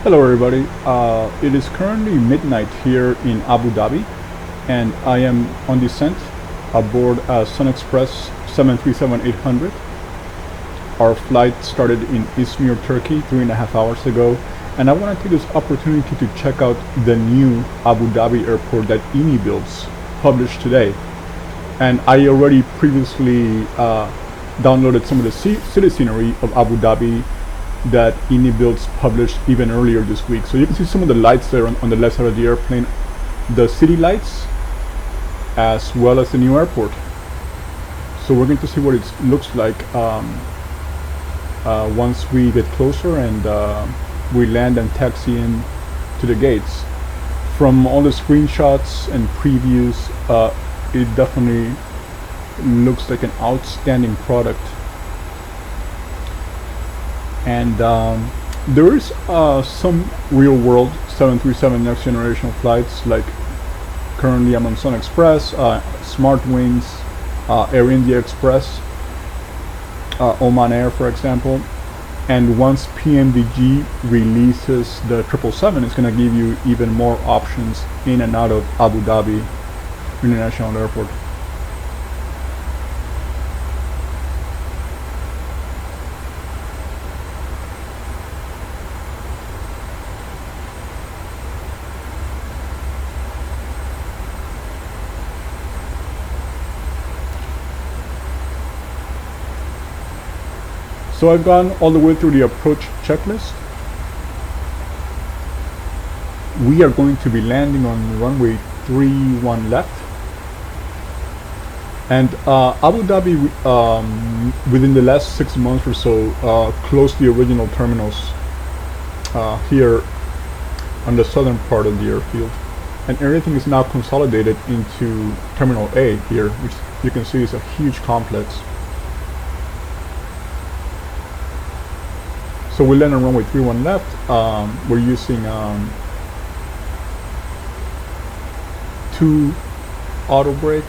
Hello everybody, it is currently midnight here in Abu Dhabi and I am on descent aboard Sun Express 737-800. Our flight started in Izmir, Turkey 3.5 hours ago, and I want to take this opportunity to check out the new Abu Dhabi airport that INI builds, published today. And I already previously downloaded some of the city scenery of Abu Dhabi that INI builds published even earlier this week. So you can see some of the lights there on the left side of the airplane, the city lights, as well as the new airport. So we're going to see what it looks like once we get closer and we land and taxi in to the gates. From all the screenshots and previews, it definitely looks like an outstanding product. And there is some real-world 737 next generation flights, like currently I'm on Sun Express, Smart Wings, Air India Express, Oman Air for example. And once PMDG releases the 777, it's going to give you even more options in and out of Abu Dhabi International Airport. So I've gone all the way through the approach checklist. We are going to be landing on runway 31 left. And Abu Dhabi, within the last 6 months or so, closed the original terminals here on the southern part of the airfield. And everything is now consolidated into Terminal A here, which you can see is a huge complex. So we land on runway 31 left. We're using 2 auto brake,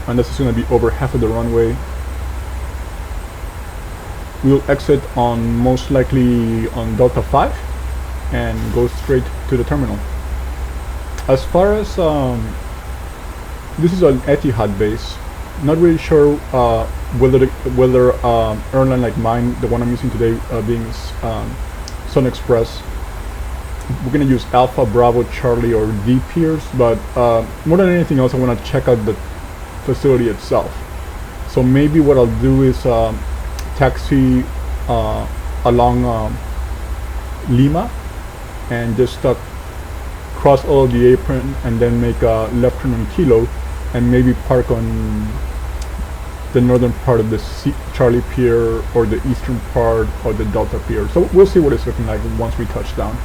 and this is going to be over half of the runway. We'll exit on most likely on Delta 5 and go straight to the terminal. As far as this is an Etihad base, not really sure whether airline like mine, the one I'm using today being Sun Express, we're going to use Alpha, Bravo, Charlie or D Piers, but more than anything else I want to check out the facility itself. So maybe what I'll do is taxi along Lima and just cross all of the apron and then make a left turn on Kilo and maybe park on the northern part of the Charlie Pier or the eastern part of the Delta Pier. So we'll see what it's looking like once we touch down.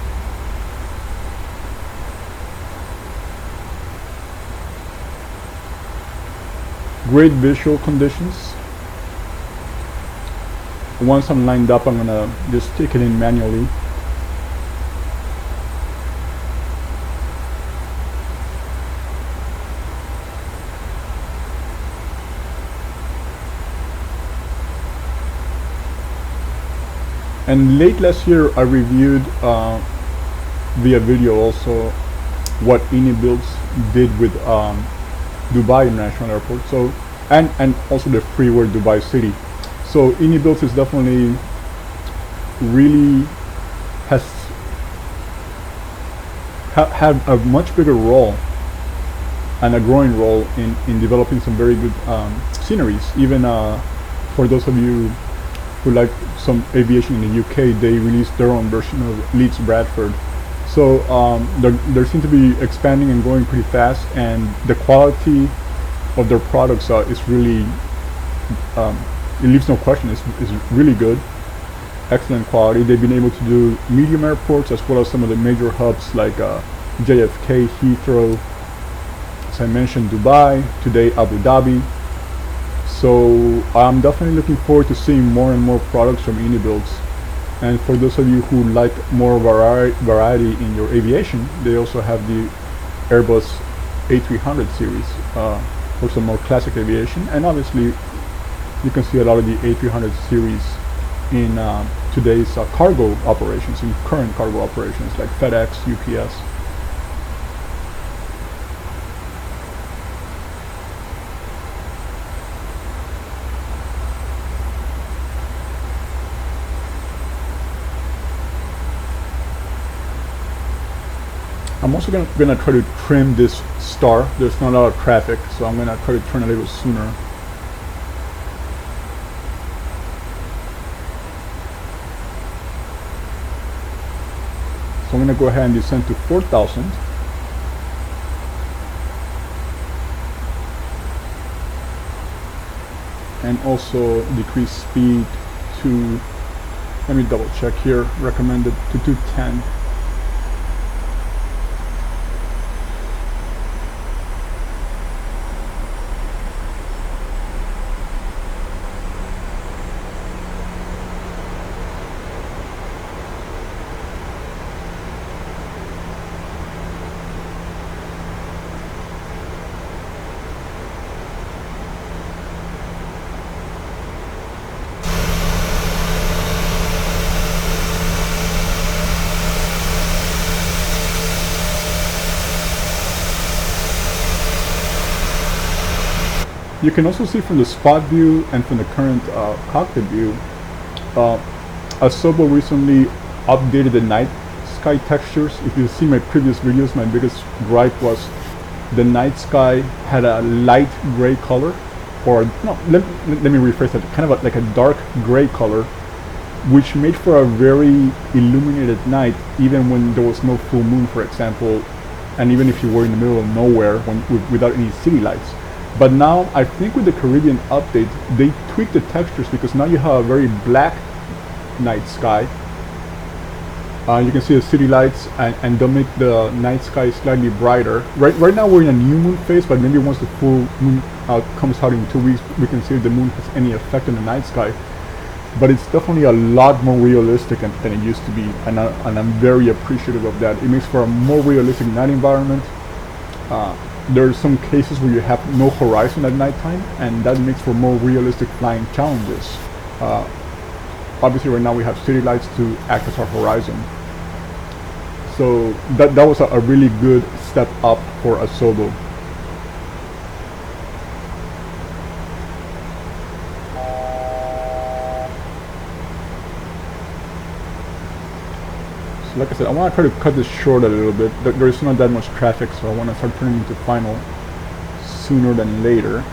Great visual conditions. Once I'm lined up, I'm gonna just take it in manually. And late last year I reviewed via video also what INI Builds did with Dubai International Airport, so and also the freeware Dubai City. So INI Builds is definitely really had a much bigger role and a growing role in developing some very good sceneries. Even for those of you who like some aviation in the UK, they released their own version of Leeds Bradford. So they seem to be expanding and growing pretty fast, and the quality of their products is really, it leaves no question, it's really good, excellent quality. They've been able to do medium airports as well as some of the major hubs like JFK, Heathrow, as I mentioned, Dubai, today Abu Dhabi. So I'm definitely looking forward to seeing more and more products from INI Builds. And for those of you who like more variety in your aviation, they also have the Airbus A300 series for some more classic aviation. And obviously you can see a lot of the A300 series in today's cargo operations, in current cargo operations like FedEx, UPS. I'm also gonna try to trim this star. There's not a lot of traffic, so I'm gonna try to turn a little sooner. So I'm gonna go ahead and descend to 4,000. And also decrease speed to, let me double check here, recommended to 210. You can also see from the spot view and from the current cockpit view, Asobo recently updated the night sky textures. If you see my previous videos, my biggest gripe was the night sky had a light gray color, or no, let me rephrase that, kind of like a dark gray color, which made for a very illuminated night, even when there was no full moon, for example, and even if you were in the middle of nowhere without any city lights. But now, I think with the Caribbean update, they tweaked the textures because now you have a very black night sky. You can see the city lights, and they'll make the night sky slightly brighter. Right now we're in a new moon phase, but maybe once the full moon comes out in 2 weeks, we can see if the moon has any effect on the night sky. But it's definitely a lot more realistic than it used to be, and I'm very appreciative of that. It makes for a more realistic night environment. There are some cases where you have no horizon at nighttime, and that makes for more realistic flying challenges. Obviously right now we have city lights to act as our horizon. So that was a really good step up for Asobo. So like I said, I want to try to cut this short a little bit. There's not that much traffic, so I want to start turning into final sooner than later.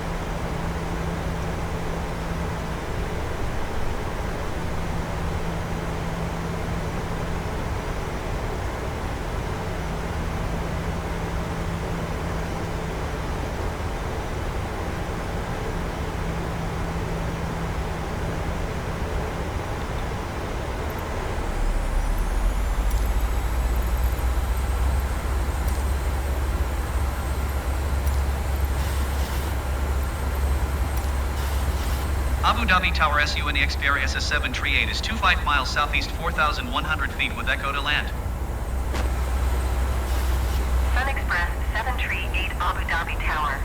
Abu Dhabi Tower SU in the Xperia S738 is 25 miles southeast, 4,100 feet with echo to land. Sun Express 738 Abu Dhabi Tower.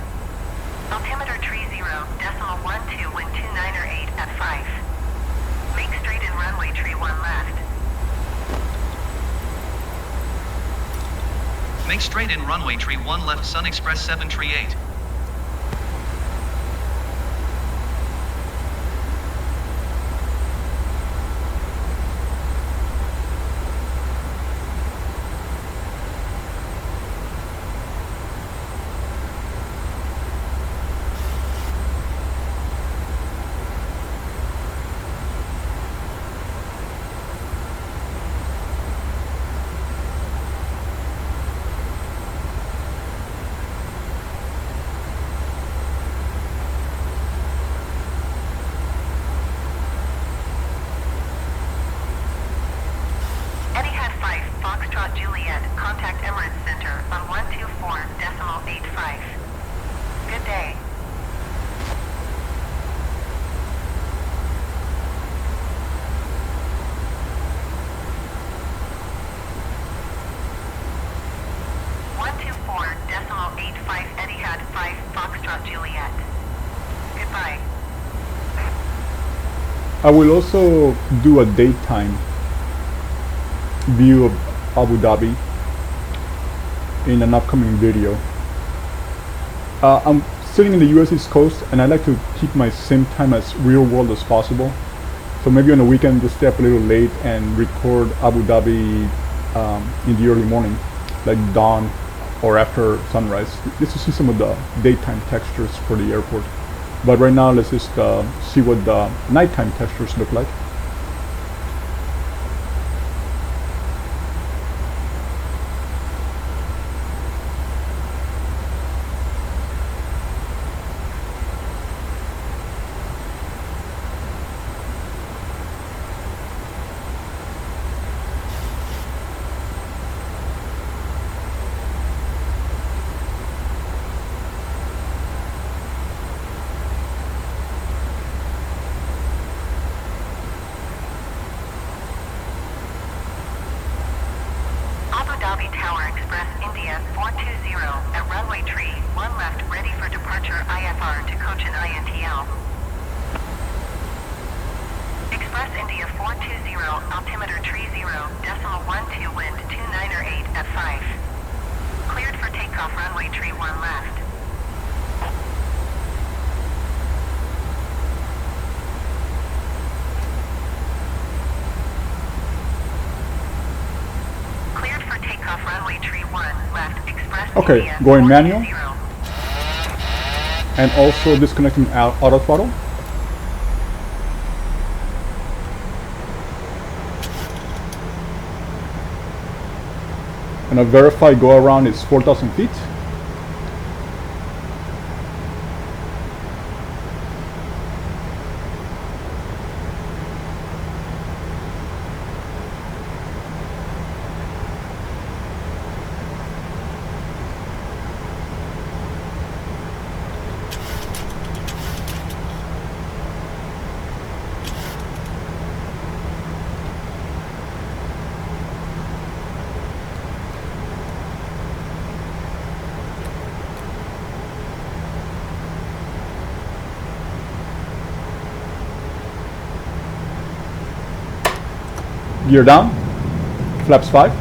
Altimeter 30.12 wind 2908 at 5. Make straight in runway tree 1 left. Make straight in runway tree 1 left, Sun Express 738. Juliet, contact Emirates Center on 124.85. Good day. Etihad 5 Foxtrot Juliet. Goodbye. I will also do a daytime view of Abu Dhabi in an upcoming video. I'm sitting in the US East Coast, and I like to keep my sim time as real world as possible. So maybe on the weekend just stay up a little late and record Abu Dhabi in the early morning, like dawn or after sunrise, just to see some of the daytime textures for the airport. But right now, let's just see what the nighttime textures look like. Abu Dhabi Tower Express India 420 at runway tree 1 left ready for departure IFR to Cochin INTL. Express India 420 altimeter tree 0.12 wind 2908 at 5. Cleared for takeoff runway tree 1 left. Cleared for takeoff runway tree 1 left Express Okay, India going manual. 420. And also disconnecting auto throttle. And a verified go around is 4,000 feet. Gear down, flaps 5.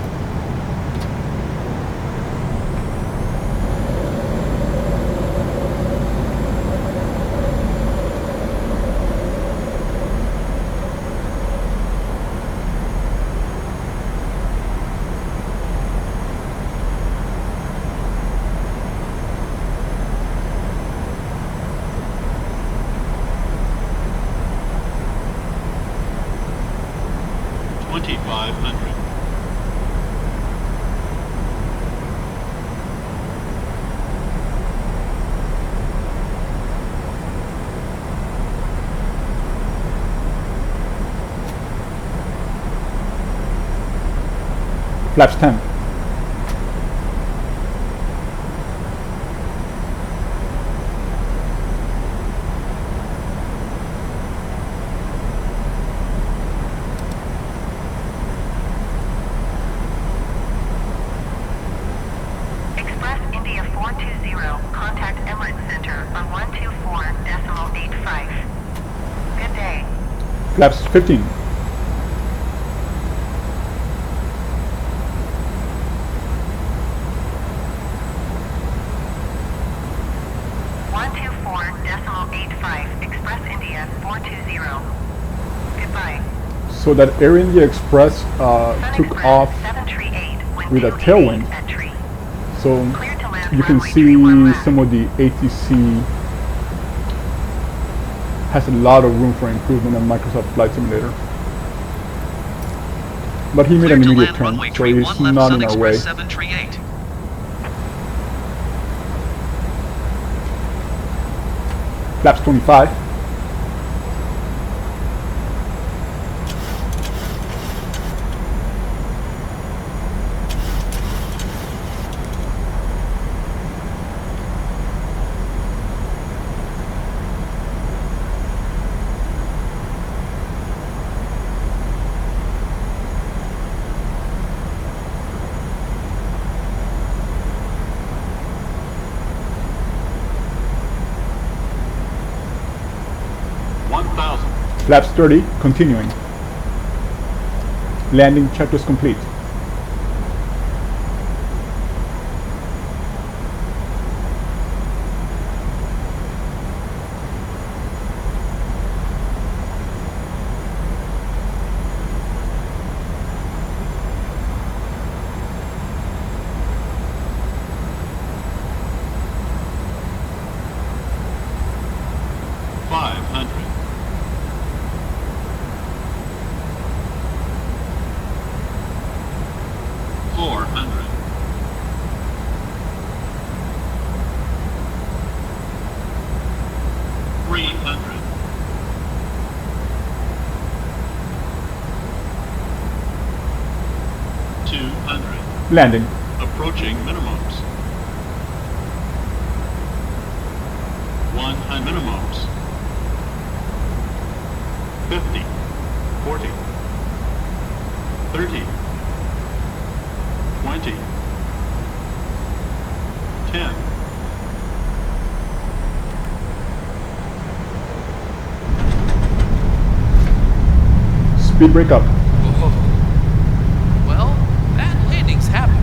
Flaps 10. Express India 420, contact Emirates Center on 124.85. Good day. Flaps 15. Express India 420. Goodbye. So that Air India Express took Express off 738 with a 288 tailwind. at tree. So Clear to land you can runway 31 see left. some of the ATC has a lot of room for improvement on Microsoft Flight Simulator. But he made Cleared an to immediate land turn, runway so tree he's 1 left not Sun in our way. Express 738. Flaps 25. Flaps 30, continuing. Landing checklist complete. Landing. Approaching minimums. 100 minimums. 50, 40, 30, 20, 10. Speed breakup. Whoa. Well, bad landings happen.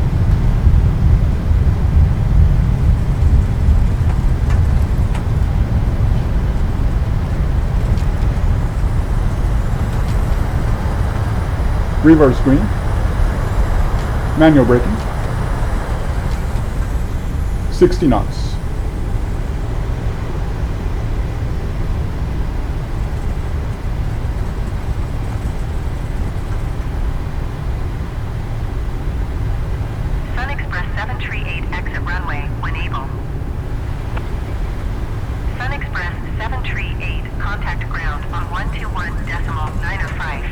Reverse green. Manual braking. 60 knots. Sun Express 738 exit runway when able. Sun Express 738 contact ground on 121.905.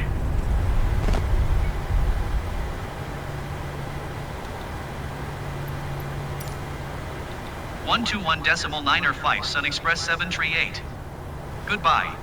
121.905 Sun Express 738. Goodbye.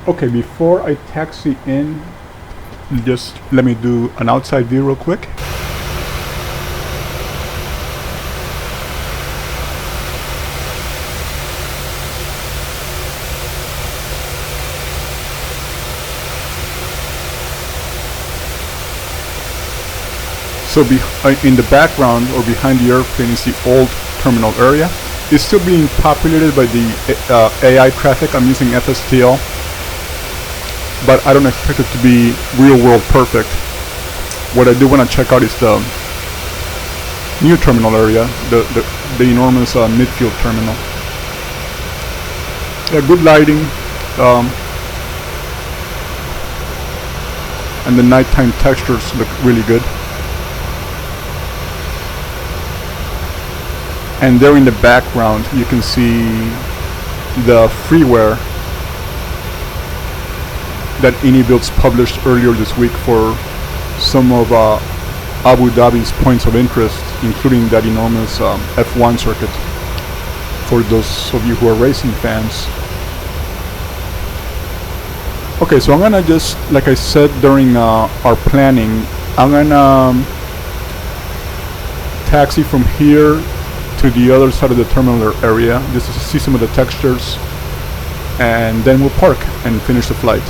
Okay, before I taxi in, just let me do an outside view real quick. So in the background or behind the airplane is the old terminal area. It's still being populated by the AI traffic. I'm using FSTL. But I don't expect it to be real world perfect. What I do want to check out is the new terminal area, the enormous midfield terminal. Yeah, good lighting, and the nighttime textures look really good. And there in the background you can see the freeware that AnyBuilds published earlier this week for some of Abu Dhabi's points of interest, including that enormous F1 circuit, for those of you who are racing fans. Okay, so I'm gonna just, like I said during our planning, I'm gonna taxi from here to the other side of the terminal area just to see some of the textures, and then we'll park and finish the flight.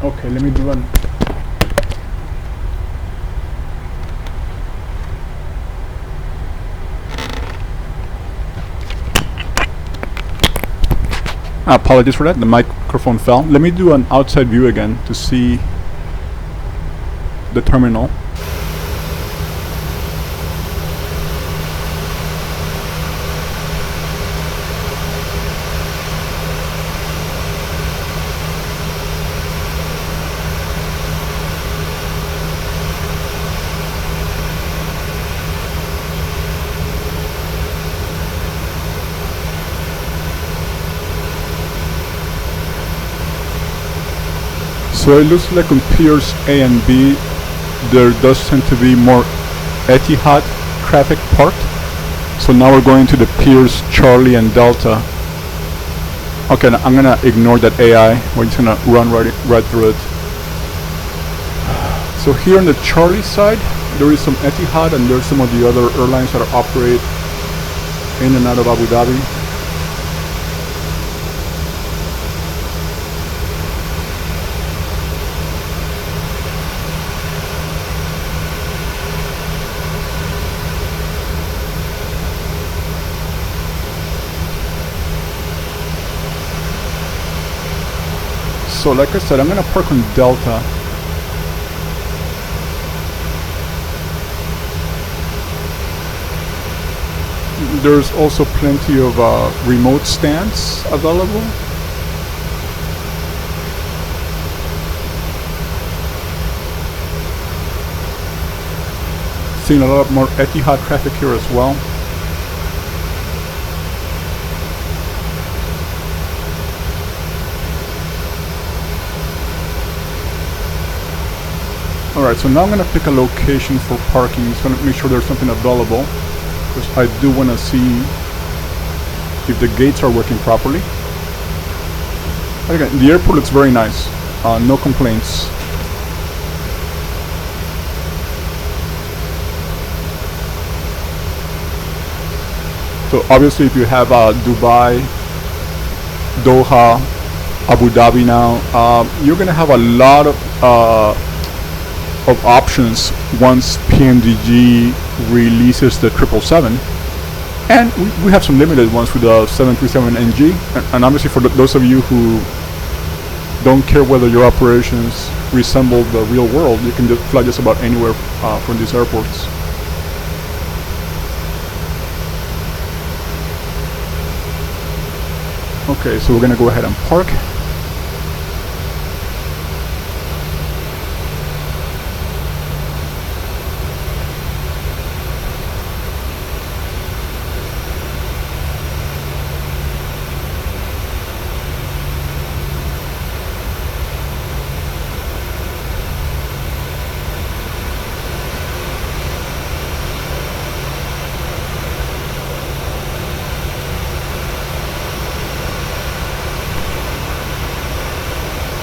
Okay, let me do one. Apologies for that, the microphone fell. Let me do an outside view again to see the terminal. So it looks like on piers A and B there does tend to be more Etihad traffic parked. So now we're going to the piers Charlie and Delta. Okay, now I'm gonna ignore that AI. We're just gonna run right through it. So here on the Charlie side there is some Etihad and there's some of the other airlines that operate in and out of Abu Dhabi. So like I said, I'm gonna park on Delta. There's also plenty of remote stands available. Seeing a lot more Etihad traffic here as well. Alright, so now I'm going to pick a location for parking. Just going to make sure there's something available, because I do want to see if the gates are working properly. Again, the airport looks very nice. No complaints. So obviously if you have Dubai, Doha, Abu Dhabi now, you're going to have a lot of options once PMDG releases the 777, and we have some limited ones with the 737NG, and obviously for those of you who don't care whether your operations resemble the real world, you can just fly just about anywhere from these airports. Okay, so we're gonna go ahead and park.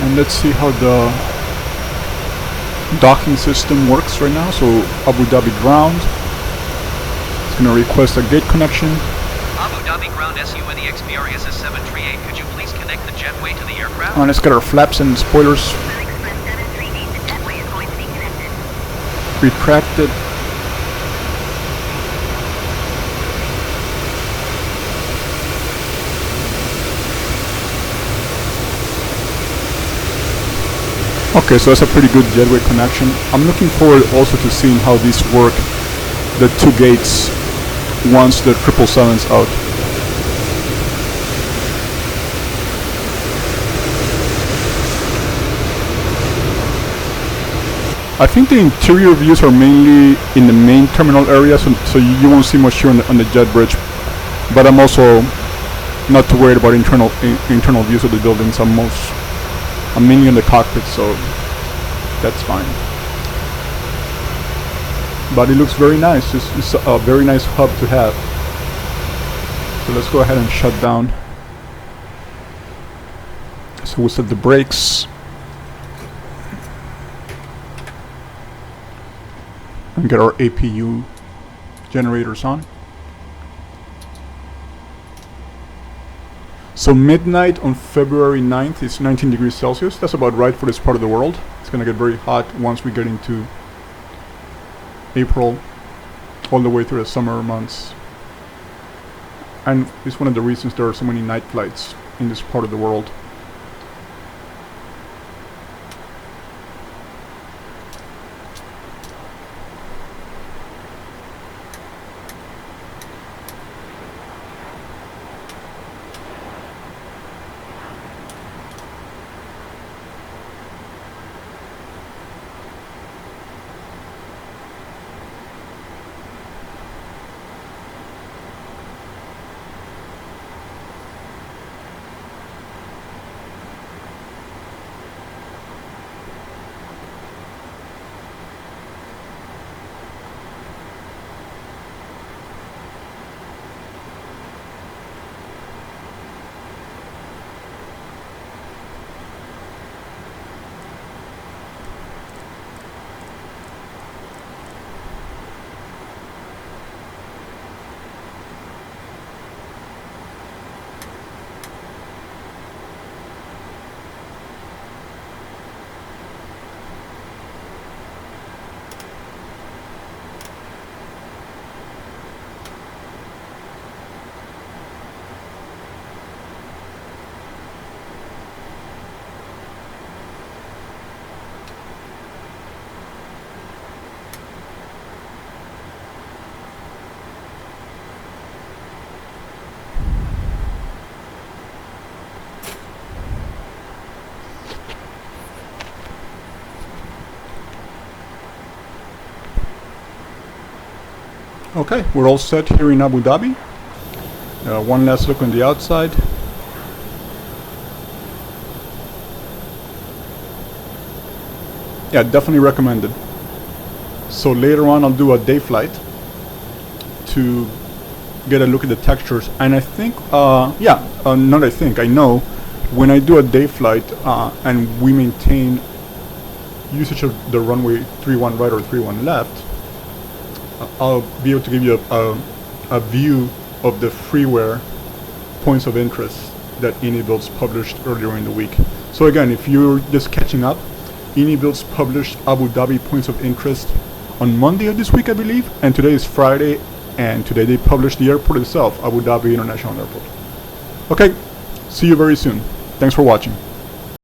And let's see how the docking system works right now. So Abu Dhabi ground, it's going to request a gate connection. Abu Dhabi ground SU in the XPRS S738. Could you please connect the jetway to the aircraft? And let's get our flaps and spoilers Express 738, the jetway is going to be connected. retracted. Okay, so that's a pretty good jetway connection. I'm looking forward also to seeing how these work, the two gates, once the 777's out. I think the interior views are mainly in the main terminal area, so you won't see much here on the jet bridge. But I'm also not too worried about internal views of the buildings. I'm mainly in the cockpit, so that's fine. But it looks very nice. It's a very nice hub to have. So let's go ahead and shut down. So we'll set the brakes. And get our APU generators on. So midnight on February 9th is 19 degrees Celsius. That's about right for this part of the world. It's going to get very hot once we get into April, all the way through the summer months. And it's one of the reasons there are so many night flights in this part of the world. Okay, we're all set here in Abu Dhabi. One last look on the outside. Yeah, definitely recommended. So later on I'll do a day flight to get a look at the textures, and I think, not I think, I know when I do a day flight and we maintain usage of the runway 31 right or 31 left, I'll be able to give you a view of the freeware points of interest that AnyBuilds published earlier in the week. So again, if you're just catching up, AnyBuilds published Abu Dhabi points of interest on Monday of this week, I believe, and today is Friday, and today they published the airport itself, Abu Dhabi International Airport. Okay, see you very soon. Thanks for watching.